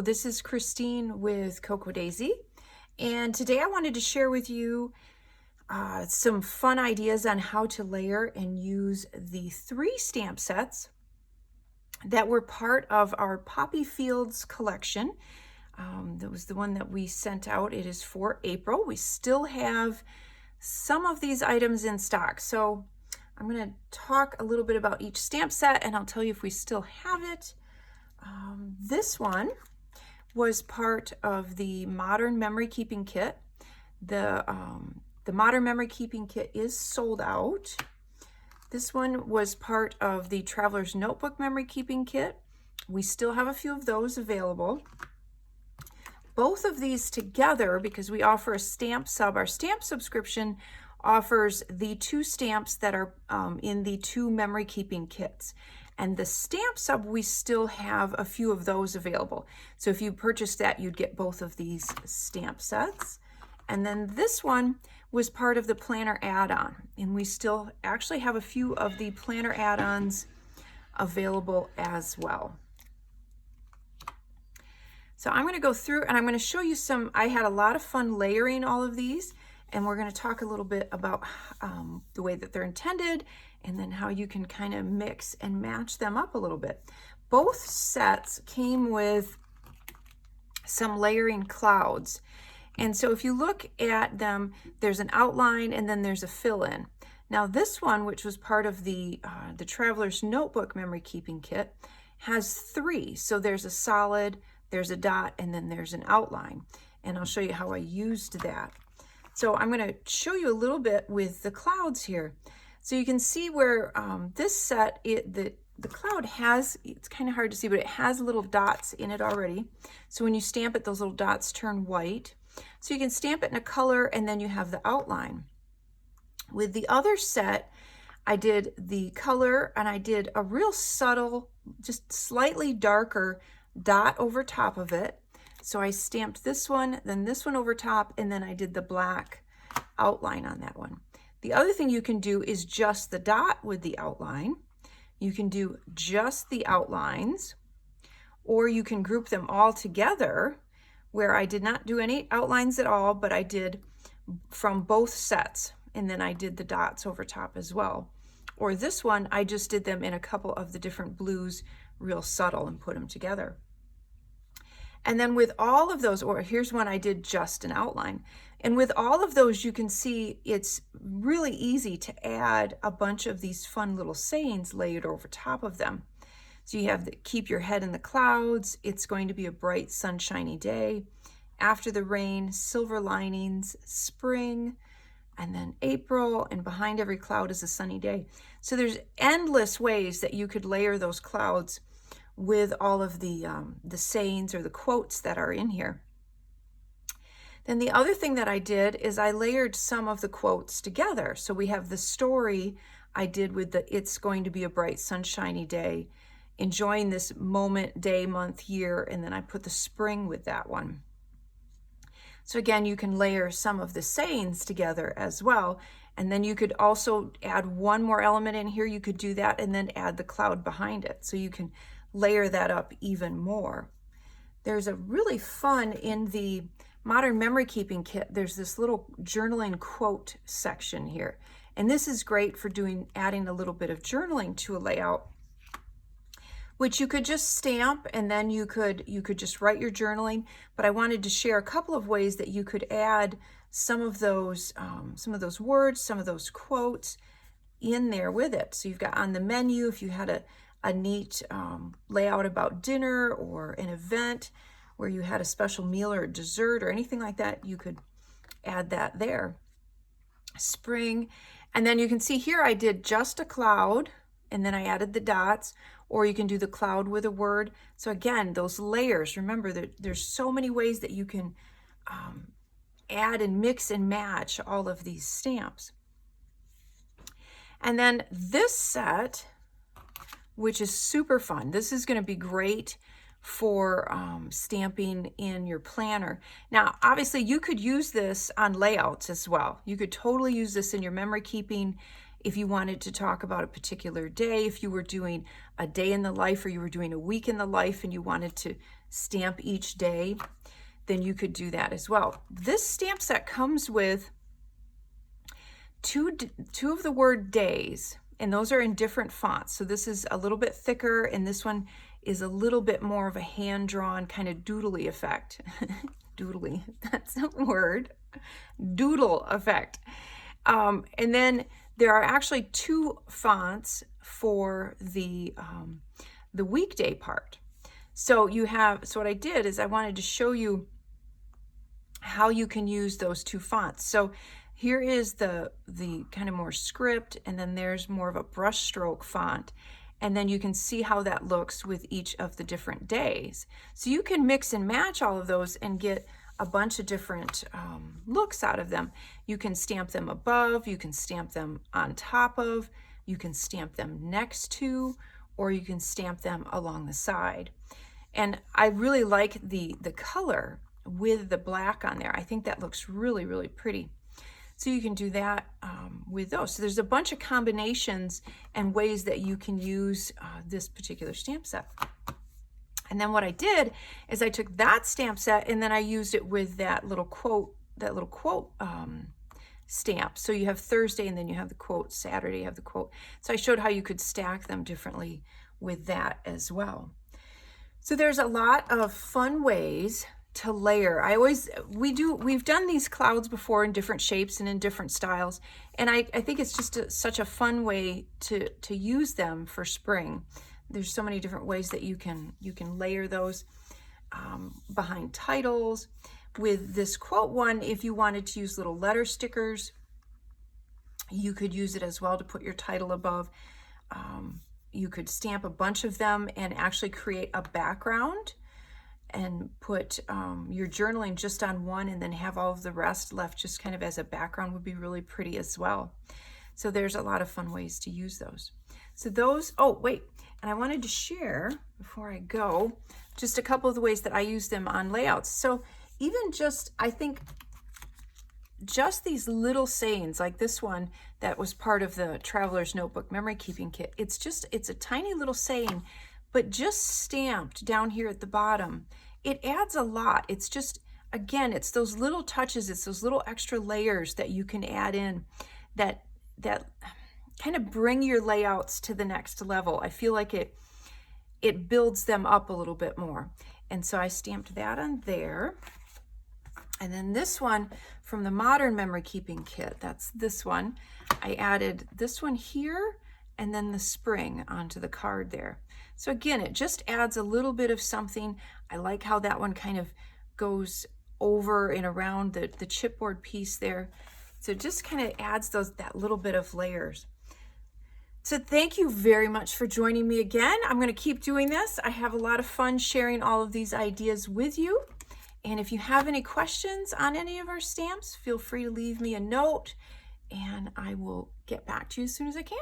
Hello, this is Christine with Cocoa Daisy, and today I wanted to share with you some fun ideas on how to layer and use the 3 stamp sets that were part of our Poppy Fields collection. That was the one that we sent out. It is for April. We still have some of these items in stock, so I'm going to talk a little bit about each stamp set and I'll tell you if we still have it. This one was part of the Modern Memory Keeping Kit. The Modern Memory Keeping Kit is sold out. This one was part of the Traveler's Notebook Memory Keeping Kit. We still have a few of those available. Both of these together, because we offer a stamp sub, our stamp subscription offers the 2 stamps that are in the 2 memory keeping kits. And the stamp sub, we still have a few of those available. So if you purchased that, you'd get both of these stamp sets. And then this one was part of the planner add-on. And we still actually have a few of the planner add-ons available as well. So I'm going to go through and I'm going to show you some. I had a lot of fun layering all of these, and we're going to talk a little bit about the way that they're intended and then how you can kind of mix and match them up a little bit. Both sets came with some layering clouds. And so if you look at them, there's an outline and then there's a fill-in. Now this one, which was part of the Traveler's Notebook Memory Keeping Kit, has 3. So there's a solid, there's a dot, and then there's an outline. And I'll show you how I used that. So I'm going to show you a little bit with the clouds here. So you can see where this set, the cloud has, it's kind of hard to see, but it has little dots in it already. So when you stamp it, those little dots turn white. So you can stamp it in a color and then you have the outline. With the other set, I did the color and I did a real subtle, just slightly darker dot over top of it. So I stamped this one, then this one over top, and then I did the black outline on that one. The other thing you can do is just the dot with the outline. You can do just the outlines, or you can group them all together, where I did not do any outlines at all, but I did from both sets, and then I did the dots over top as well. Or this one, I just did them in a couple of the different blues, real subtle, and put them together. And then with all of those, or here's one I did just an outline. And with all of those, you can see it's really easy to add a bunch of these fun little sayings layered over top of them. So you have the keep your head in the clouds, it's going to be a bright sunshiny day, after the rain, silver linings, spring, and then April, and behind every cloud is a sunny day. So there's endless ways that you could layer those clouds with all of the sayings or the quotes that are in here. Then the other thing that I did is I layered some of the quotes together. So we have the story I did with the it's going to be a bright sunshiny day, enjoying this moment, day, month, year, and then I put the spring with that one. So again, you can layer some of the sayings together as well. And then you could also add one more element in here. You could do that and then add the cloud behind it. So you can layer that up even more. There's a really fun in the Modern Memory Keeping Kit, there's this little journaling quote section here. And this is great for adding a little bit of journaling to a layout, which you could just stamp and then you could just write your journaling. But I wanted to share a couple of ways that you could add some of those words, some of those quotes in there with it. So you've got on the menu, if you had a neat layout about dinner or an event where you had a special meal or a dessert or anything like that, you could add that there. Spring, and then you can see here I did just a cloud and then I added the dots, or you can do the cloud with a word. So again, those layers, remember that there's so many ways that you can add and mix and match all of these stamps. And then this set, which is super fun. This is going to be great for stamping in your planner. Now, obviously, you could use this on layouts as well. You could totally use this in your memory keeping if you wanted to talk about a particular day, if you were doing a day in the life or you were doing a week in the life and you wanted to stamp each day, then you could do that as well. This stamp set comes with two of the word days, and those are in different fonts. So this is a little bit thicker, and this one is a little bit more of a hand-drawn kind of doodly effect. Doodly, that's a word. Doodle effect. And then there are actually two fonts for the weekday part. So what I did is I wanted to show you how you can use those two fonts. So here is the kind of more script, and then there's more of a brushstroke font. And then you can see how that looks with each of the different days. So you can mix and match all of those and get a bunch of different looks out of them. You can stamp them above, you can stamp them on top of, you can stamp them next to, or you can stamp them along the side. And I really like the color with the black on there. I think that looks really, really pretty. So you can do that with those. So there's a bunch of combinations and ways that you can use this particular stamp set. And then what I did is I took that stamp set and then I used it with that little quote stamp. So you have Thursday and then you have the quote, Saturday you have the quote. So I showed how you could stack them differently with that as well. So there's a lot of fun ways to layer. We've done these clouds before in different shapes and in different styles, and I think it's just such a fun way to use them for spring. There's so many different ways that you can layer those behind titles. With this quote one, if you wanted to use little letter stickers, you could use it as well to put your title above. You could stamp a bunch of them and actually create a background and put your journaling just on one and then have all of the rest left just kind of as a background would be really pretty as well. So there's a lot of fun ways to use those. So those, oh wait, and I wanted to share before I go, just a couple of the ways that I use them on layouts. So even just, I think, just these little sayings like this one that was part of the Traveler's Notebook Memory Keeping Kit. It's a tiny little saying, but just stamped down here at the bottom, it adds a lot. It's just, again, it's those little touches, it's those little extra layers that you can add in that kind of bring your layouts to the next level. I feel like it builds them up a little bit more. And so I stamped that on there. And then this one from the Modern Memory Keeping Kit, that's this one. I added this one here and then the spring onto the card there. So again, it just adds a little bit of something. I like how that one kind of goes over and around the chipboard piece there. So it just kind of adds that little bit of layers. So thank you very much for joining me again. I'm going to keep doing this. I have a lot of fun sharing all of these ideas with you. And if you have any questions on any of our stamps, feel free to leave me a note and I will get back to you as soon as I can.